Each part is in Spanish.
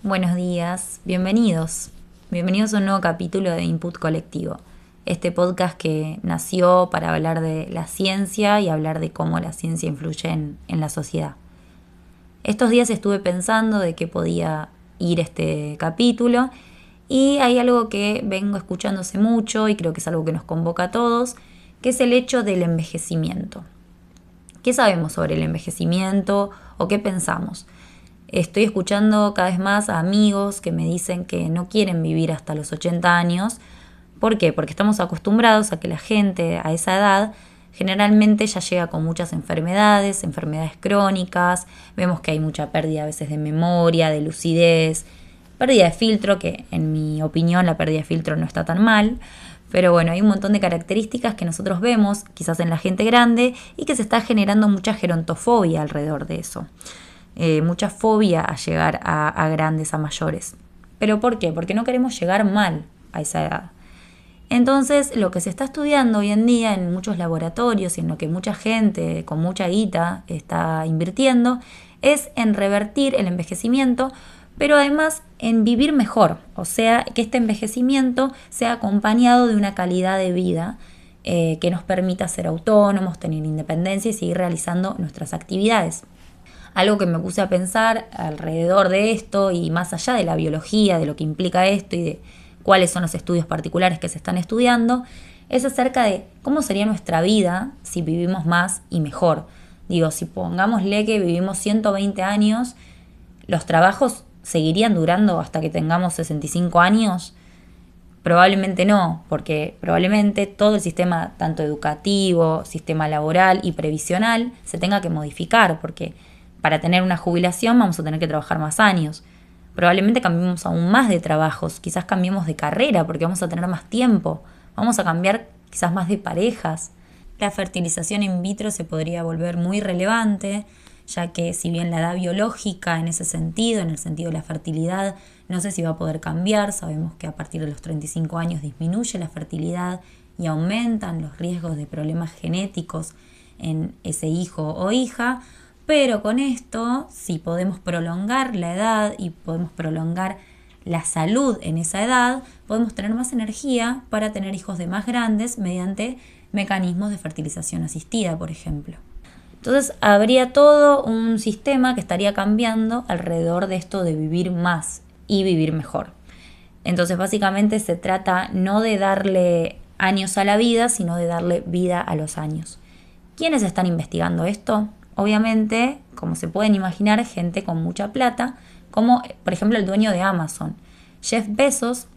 Buenos días, bienvenidos. Bienvenidos a un nuevo capítulo de Input Colectivo. Este podcast que nació para hablar de la ciencia y hablar de cómo la ciencia influye en la sociedad. Estos días estuve pensando de qué podía ir este capítulo y hay algo que vengo escuchándose mucho y creo que es algo que nos convoca a todos, que es el hecho del envejecimiento. ¿Qué sabemos sobre el envejecimiento o qué pensamos? Estoy escuchando cada vez más a amigos que me dicen que no quieren vivir hasta los 80 años. ¿Por qué? Porque estamos acostumbrados a que la gente a esa edad generalmente ya llega con muchas enfermedades crónicas, vemos que hay mucha pérdida a veces de memoria, de lucidez, pérdida de filtro, que en mi opinión la pérdida de filtro no está tan mal, pero bueno, hay un montón de características que nosotros vemos quizás en la gente grande y que se está generando mucha gerontofobia alrededor de eso. Mucha fobia a llegar a grandes, a mayores. ¿Pero por qué? Porque no queremos llegar mal a esa edad. Entonces, lo que se está estudiando hoy en día en muchos laboratorios y en lo que mucha gente con mucha guita está invirtiendo es en revertir el envejecimiento, pero además en vivir mejor. O sea, que este envejecimiento sea acompañado de una calidad de vida que nos permita ser autónomos, tener independencia y seguir realizando nuestras actividades. Algo que me puse a pensar alrededor de esto y más allá de la biología, de lo que implica esto y de cuáles son los estudios particulares que se están estudiando, es acerca de cómo sería nuestra vida si vivimos más y mejor. Digo, si pongámosle que vivimos 120 años, ¿los trabajos seguirían durando hasta que tengamos 65 años? Probablemente no, porque probablemente todo el sistema, tanto educativo, sistema laboral y previsional, se tenga que modificar, porque para tener una jubilación vamos a tener que trabajar más años. Probablemente cambiemos aún más de trabajos, quizás cambiemos de carrera porque vamos a tener más tiempo, vamos a cambiar quizás más de parejas. La fertilización in vitro se podría volver muy relevante, ya que si bien la edad biológica en ese sentido, en el sentido de la fertilidad, no sé si va a poder cambiar, sabemos que a partir de los 35 años disminuye la fertilidad y aumentan los riesgos de problemas genéticos en ese hijo o hija. Pero con esto, si podemos prolongar la edad y podemos prolongar la salud en esa edad, podemos tener más energía para tener hijos de más grandes mediante mecanismos de fertilización asistida, por ejemplo. Entonces, habría todo un sistema que estaría cambiando alrededor de esto de vivir más y vivir mejor. Entonces, básicamente se trata no de darle años a la vida, sino de darle vida a los años. ¿Quiénes están investigando esto? Obviamente, como se pueden imaginar, gente con mucha plata, como por ejemplo el dueño de Amazon. Jeff Bezos,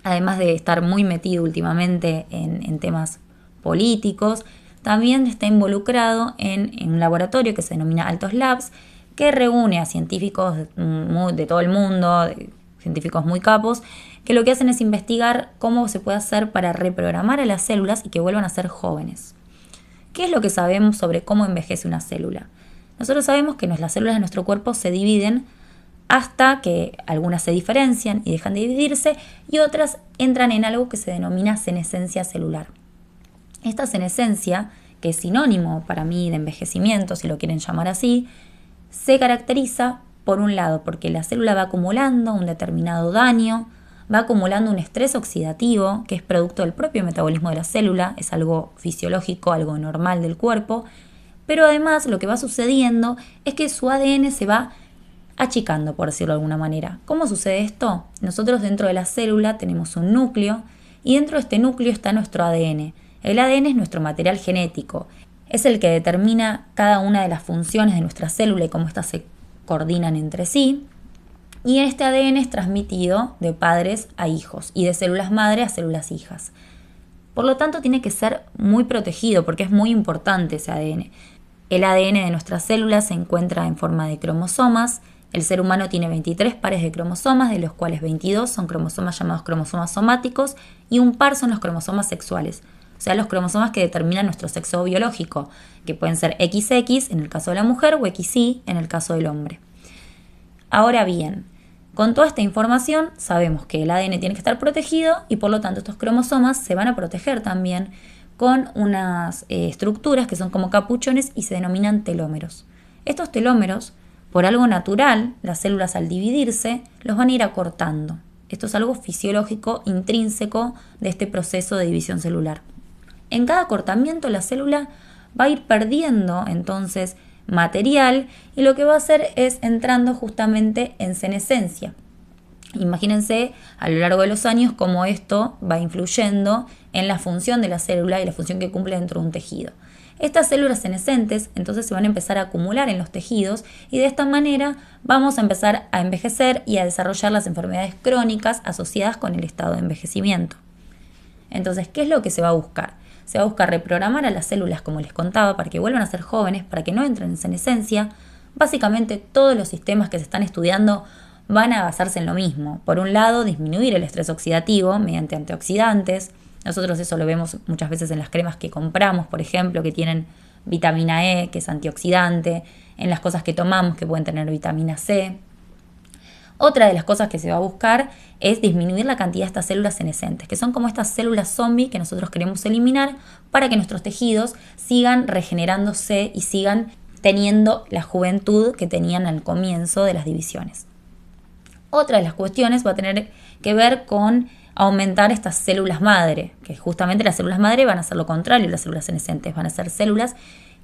además de estar muy metido últimamente en temas políticos, también está involucrado en un laboratorio que se denomina Altos Labs, que reúne a científicos de todo el mundo, científicos muy capos, que lo que hacen es investigar cómo se puede hacer para reprogramar a las células y que vuelvan a ser jóvenes. ¿Qué es lo que sabemos sobre cómo envejece una célula? Nosotros sabemos que las células de nuestro cuerpo se dividen hasta que algunas se diferencian y dejan de dividirse y otras entran en algo que se denomina senescencia celular. Esta senescencia, que es sinónimo para mí de envejecimiento, si lo quieren llamar así, se caracteriza por un lado porque la célula va acumulando un determinado daño, va acumulando un estrés oxidativo que es producto del propio metabolismo de la célula, es algo fisiológico, algo normal del cuerpo, pero además lo que va sucediendo es que su ADN se va achicando, por decirlo de alguna manera. ¿Cómo sucede esto? Nosotros dentro de la célula tenemos un núcleo y dentro de este núcleo está nuestro ADN. El ADN es nuestro material genético, es el que determina cada una de las funciones de nuestra célula y cómo éstas se coordinan entre sí. Y este ADN es transmitido de padres a hijos y de células madre a células hijas. Por lo tanto, tiene que ser muy protegido porque es muy importante ese ADN. El ADN de nuestras células se encuentra en forma de cromosomas. El ser humano tiene 23 pares de cromosomas, de los cuales 22 son cromosomas llamados cromosomas somáticos y un par son los cromosomas sexuales. O sea, los cromosomas que determinan nuestro sexo biológico, que pueden ser XX en el caso de la mujer o XY en el caso del hombre. Ahora bien, con toda esta información sabemos que el ADN tiene que estar protegido y por lo tanto estos cromosomas se van a proteger también con unas estructuras que son como capuchones y se denominan telómeros. Estos telómeros Por algo natural, las células al dividirse los van a ir acortando. Esto es algo fisiológico intrínseco de este proceso de división celular. En cada acortamiento la célula va a ir perdiendo entonces material y lo que va a hacer es entrando justamente en senescencia. Imagínense a lo largo de los años cómo esto va influyendo en la función de la célula y la función que cumple dentro de un tejido. Estas células senescentes entonces se van a empezar a acumular en los tejidos y de esta manera vamos a empezar a envejecer y a desarrollar las enfermedades crónicas asociadas con el estado de envejecimiento. Entonces, ¿qué es lo que se va a buscar? Se va a buscar reprogramar a las células, como les contaba, para que vuelvan a ser jóvenes, para que no entren en senescencia. Básicamente todos los sistemas que se están estudiando van a basarse en lo mismo. Por un lado, disminuir el estrés oxidativo mediante antioxidantes. Nosotros eso lo vemos muchas veces en las cremas que compramos, por ejemplo, que tienen vitamina E, que es antioxidante, en las cosas que tomamos que pueden tener vitamina C. Otra de las cosas que se va a buscar es disminuir la cantidad de estas células senescentes, que son como estas células zombie que nosotros queremos eliminar para que nuestros tejidos sigan regenerándose y sigan teniendo la juventud que tenían al comienzo de las divisiones. Otra de las cuestiones va a tener que ver con aumentar estas células madre, que justamente las células madre van a hacer lo contrario, las células senescentes van a ser células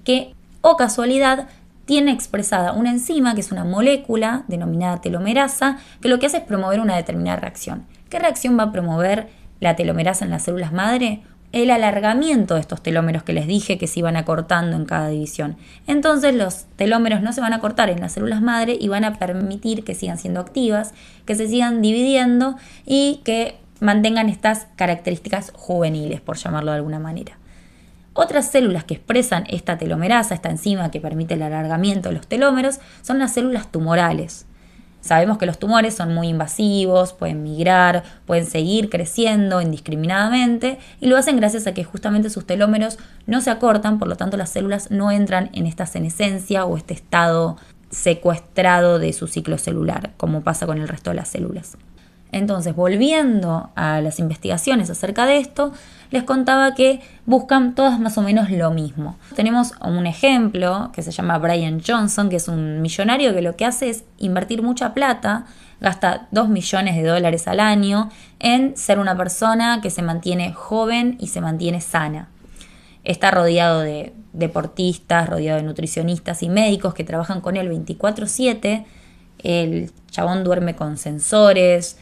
que, o casualidad, tiene expresada una enzima que es una molécula denominada telomerasa, que lo que hace es promover una determinada reacción. ¿Qué reacción va a promover la telomerasa en las células madre? El alargamiento de estos telómeros que les dije que se iban acortando en cada división. Entonces los telómeros no se van a cortar en las células madre y van a permitir que sigan siendo activas, que se sigan dividiendo y que mantengan estas características juveniles, por llamarlo de alguna manera. Otras células que expresan esta telomerasa, esta enzima que permite el alargamiento de los telómeros, son las células tumorales. Sabemos que los tumores son muy invasivos, pueden migrar, pueden seguir creciendo indiscriminadamente y lo hacen gracias a que justamente sus telómeros no se acortan, por lo tanto las células no entran en esta senescencia o este estado secuestrado de su ciclo celular, como pasa con el resto de las células. Entonces, volviendo a las investigaciones acerca de esto, les contaba que buscan todas más o menos lo mismo. Tenemos un ejemplo que se llama Brian Johnson, que es un millonario que lo que hace es invertir mucha plata, gasta $2 millones al año en ser una persona que se mantiene joven y se mantiene sana. Está rodeado de deportistas, rodeado de nutricionistas y médicos que trabajan con él 24/7. El chabón duerme con sensores,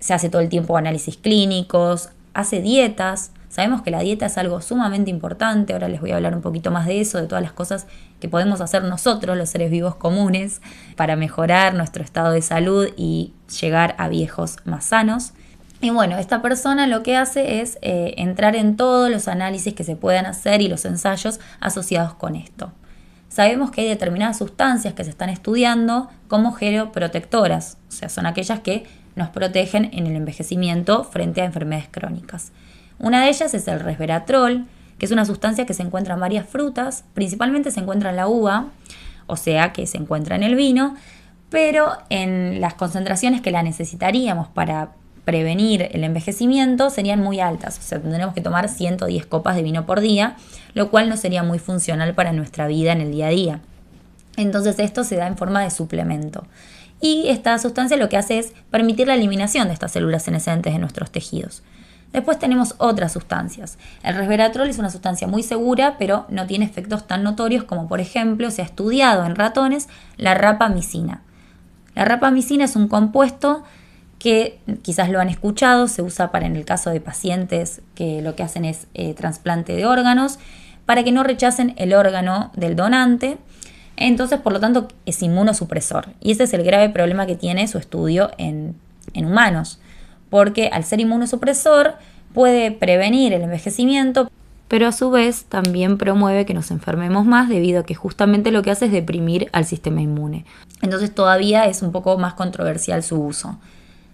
se hace todo el tiempo análisis clínicos, hace dietas. Sabemos que la dieta es algo sumamente importante. Ahora les voy a hablar un poquito más de eso, de todas las cosas que podemos hacer nosotros, los seres vivos comunes, para mejorar nuestro estado de salud y llegar a viejos más sanos. Y bueno, esta persona lo que hace es entrar en todos los análisis que se puedan hacer y los ensayos asociados con esto. Sabemos que hay determinadas sustancias que se están estudiando como geroprotectoras, o sea, son aquellas que nos protegen en el envejecimiento frente a enfermedades crónicas. Una de ellas es el resveratrol, que es una sustancia que se encuentra en varias frutas, principalmente se encuentra en la uva, o sea que se encuentra en el vino, pero en las concentraciones que la necesitaríamos para prevenir el envejecimiento serían muy altas, o sea, tendremos que tomar 110 copas de vino por día, lo cual no sería muy funcional para nuestra vida en el día a día. Entonces esto se da en forma de suplemento. Y esta sustancia lo que hace es permitir la eliminación de estas células senescentes de nuestros tejidos. Después tenemos otras sustancias. El resveratrol es una sustancia muy segura, pero no tiene efectos tan notorios como, por ejemplo, se ha estudiado en ratones la rapamicina. La rapamicina es un compuesto que quizás lo han escuchado, se usa para en el caso de pacientes que lo que hacen es trasplante de órganos, para que no rechacen el órgano del donante. Entonces, por lo tanto, es inmunosupresor. Y ese es el grave problema que tiene su estudio en humanos. Porque al ser inmunosupresor puede prevenir el envejecimiento, pero a su vez también promueve que nos enfermemos más debido a que justamente lo que hace es deprimir al sistema inmune. Entonces todavía es un poco más controversial su uso.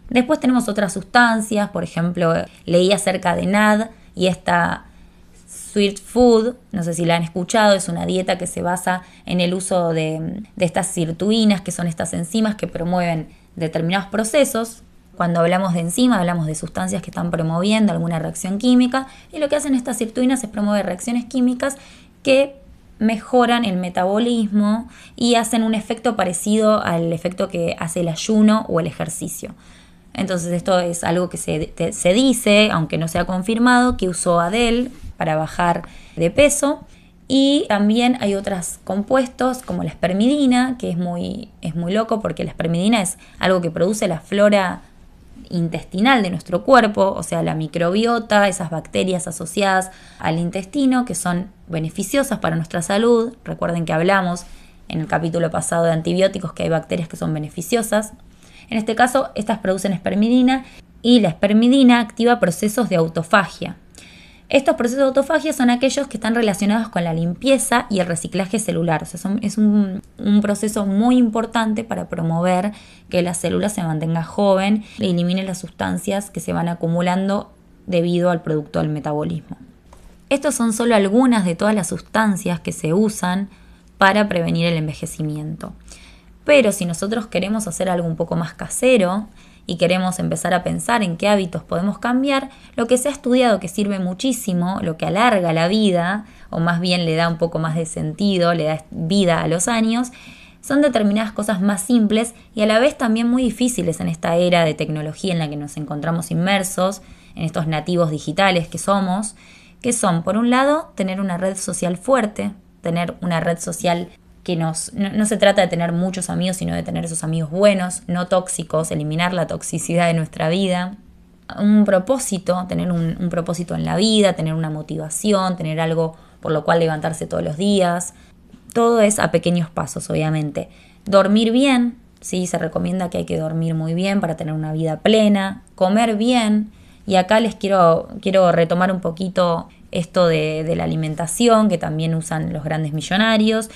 Después tenemos otras sustancias, por ejemplo, leí acerca de NAD y esta Sweet Food, no sé si la han escuchado, es una dieta que se basa en el uso de estas sirtuinas, que son estas enzimas que promueven determinados procesos. Cuando hablamos de enzima, hablamos de sustancias que están promoviendo alguna reacción química y lo que hacen estas sirtuinas es promover reacciones químicas que mejoran el metabolismo y hacen un efecto parecido al efecto que hace el ayuno o el ejercicio. Entonces esto es algo que se dice, aunque no sea confirmado, que usó Adele para bajar de peso. Y también hay otros compuestos como la espermidina, que es muy loco porque la espermidina es algo que produce la flora intestinal de nuestro cuerpo, o sea, la microbiota, esas bacterias asociadas al intestino que son beneficiosas para nuestra salud. Recuerden que hablamos en el capítulo pasado de antibióticos que hay bacterias que son beneficiosas. En este caso, estas producen espermidina y la espermidina activa procesos de autofagia. Estos procesos de autofagia son aquellos que están relacionados con la limpieza y el reciclaje celular. O sea, es un proceso muy importante para promover que la célula se mantenga joven y elimine las sustancias que se van acumulando debido al producto del metabolismo. Estos son solo algunas de todas las sustancias que se usan para prevenir el envejecimiento. Pero si nosotros queremos hacer algo un poco más casero y queremos empezar a pensar en qué hábitos podemos cambiar, lo que se ha estudiado que sirve muchísimo, lo que alarga la vida, o más bien le da un poco más de sentido, le da vida a los años, son determinadas cosas más simples y a la vez también muy difíciles en esta era de tecnología en la que nos encontramos inmersos, en estos nativos digitales que somos, que son, por un lado, tener una red social fuerte, tener una red social que no se trata de tener muchos amigos, sino de tener esos amigos buenos, no tóxicos, eliminar la toxicidad de nuestra vida. Un propósito, tener un propósito en la vida, tener una motivación, tener algo por lo cual levantarse todos los días. Todo es a pequeños pasos, obviamente. Dormir bien, sí, se recomienda que hay que dormir muy bien para tener una vida plena. Comer bien, y acá les quiero retomar un poquito esto de la alimentación, que también usan los grandes millonarios.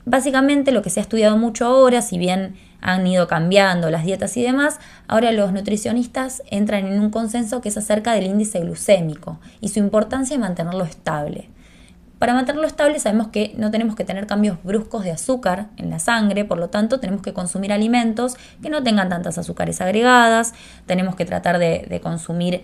Básicamente lo que se ha estudiado mucho ahora, si bien han ido cambiando las dietas y demás, ahora los nutricionistas entran en un consenso que es acerca del índice glucémico y su importancia en mantenerlo estable. Para mantenerlo estable sabemos que no tenemos que tener cambios bruscos de azúcar en la sangre, por lo tanto tenemos que consumir alimentos que no tengan tantas azúcares agregadas, tenemos que tratar de consumir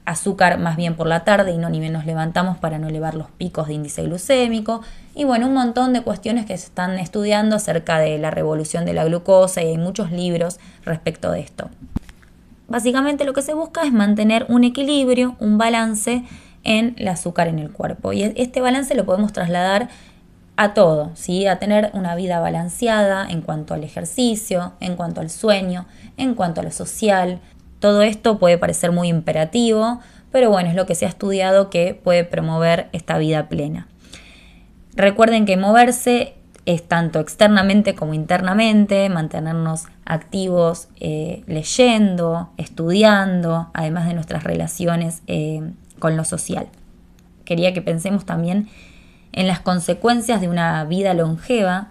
azúcar más bien por la tarde y no ni bien nos levantamos para no elevar los picos de índice glucémico. Y bueno, un montón de cuestiones que se están estudiando acerca de la revolución de la glucosa y hay muchos libros respecto de esto. Básicamente lo que se busca es mantener un equilibrio, un balance en el azúcar en el cuerpo. Y este balance lo podemos trasladar a todo, ¿sí? A tener una vida balanceada en cuanto al ejercicio, en cuanto al sueño, en cuanto a lo social. Todo esto puede parecer muy imperativo, pero bueno, es lo que se ha estudiado que puede promover esta vida plena. Recuerden que moverse es tanto externamente como internamente, mantenernos activos leyendo, estudiando, además de nuestras relaciones con lo social. Quería que pensemos también en las consecuencias de una vida longeva,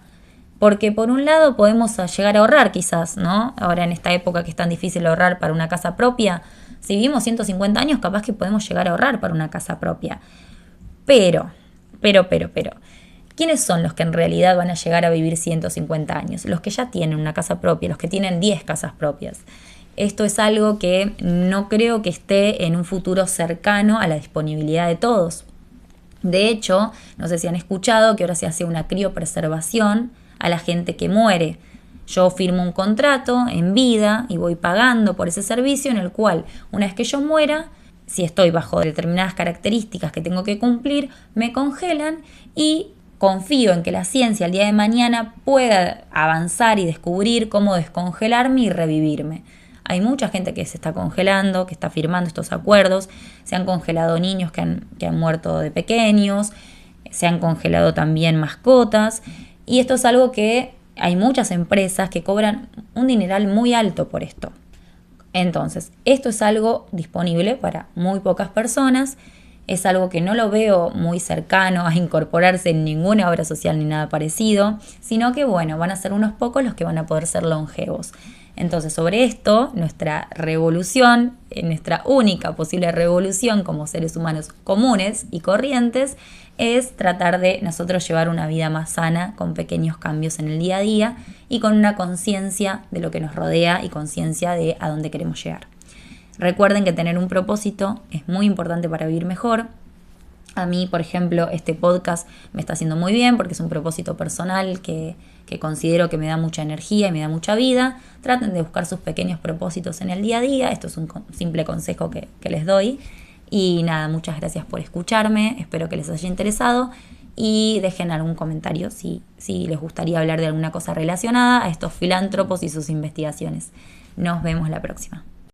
porque por un lado podemos llegar a ahorrar quizás, ¿no? Ahora en esta época que es tan difícil ahorrar para una casa propia, si vivimos 150 años capaz que podemos llegar a ahorrar para una casa propia. Pero, ¿quiénes son los que en realidad van a llegar a vivir 150 años? Los que ya tienen una casa propia, los que tienen 10 casas propias. Esto es algo que no creo que esté en un futuro cercano a la disponibilidad de todos. De hecho, no sé si han escuchado que ahora se hace una criopreservación a la gente que muere. Yo firmo un contrato en vida y voy pagando por ese servicio en el cual, una vez que yo muera, si estoy bajo determinadas características que tengo que cumplir, me congelan y confío en que la ciencia el día de mañana pueda avanzar y descubrir cómo descongelarme y revivirme. Hay mucha gente que se está congelando, que está firmando estos acuerdos. Se han congelado niños que han muerto de pequeños, se han congelado también mascotas. Y esto es algo que hay muchas empresas que cobran un dineral muy alto por esto. Entonces, esto es algo disponible para muy pocas personas. Es algo que no lo veo muy cercano a incorporarse en ninguna obra social ni nada parecido, sino que bueno, van a ser unos pocos los que van a poder ser longevos. Entonces, sobre esto, nuestra revolución, nuestra única posible revolución como seres humanos comunes y corrientes, es tratar de nosotros llevar una vida más sana con pequeños cambios en el día a día y con una conciencia de lo que nos rodea y conciencia de a dónde queremos llegar. Recuerden que tener un propósito es muy importante para vivir mejor. A mí, por ejemplo, este podcast me está haciendo muy bien porque es un propósito personal que considero que me da mucha energía y me da mucha vida. Traten de buscar sus pequeños propósitos en el día a día. Esto es un simple consejo que les doy. Y nada, muchas gracias por escucharme. Espero que les haya interesado. Y dejen algún comentario si les gustaría hablar de alguna cosa relacionada a estos filántropos y sus investigaciones. Nos vemos la próxima.